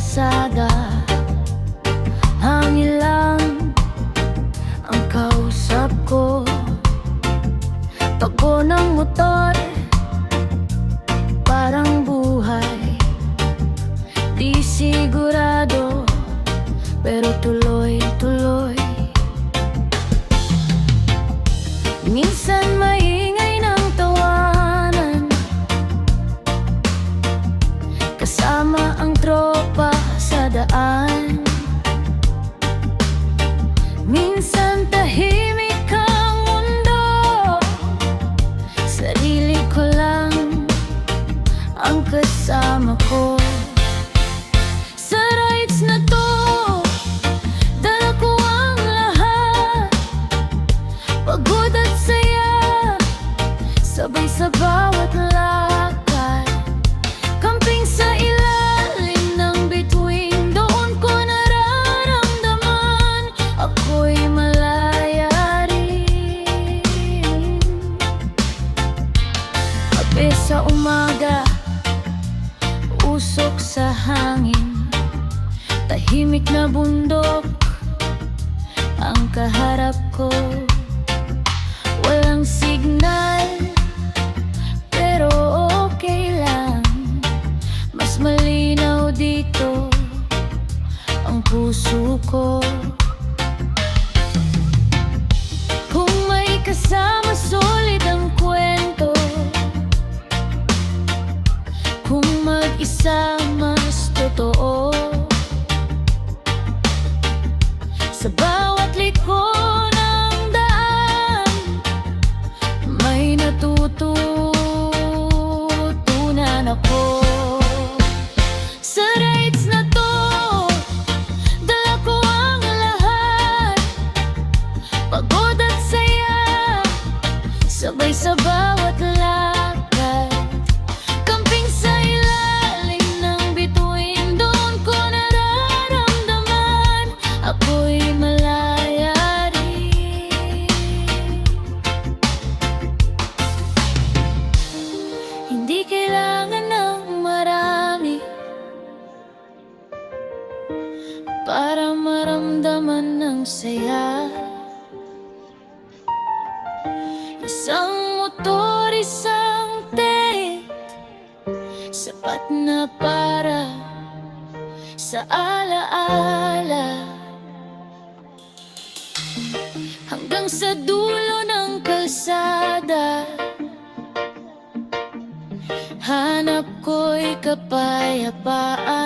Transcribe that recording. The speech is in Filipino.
kalsada, hangin lang ang kausap ko. Takbo ng motor, parang buhay. Di sigurado, pero tuloy-tuloy. Minsan maingay ng tawanan, kasama ang tropa sa daan. Minsan tahimik ang mundo, sarili ko lang ang kasama ko. Sa rides na to, dala ko ang lahat, pagod at saya, sabay sa bawat lakad. Camping sa ilalim ng bituin, doon ko nararamdaman ako'y malaya rin. Kape sa umaga, usok sa hangin, tahimik na bundok ang kaharap ko. Walang signal, pero okay lang. Mas malinaw dito ang puso ko. Kung may kasama, solid ang kwento. Kung mag-isa, mas totoo. Sa bawat liko ng daan, may natututunan ako. Sa rides na to, dala ko ang lahat, pagod at saya, sabay sa bawat lakad. Camping sa ilalim ng bituin, doon ko nararamdaman ako'y malaya rin. Hindi kailangan ng marami para maramdaman ng saya. Isang motor, isang tent, sapat na para sa alaala. Hanggang sa dulo ng kalsada, hanap ko'y kapayapaan.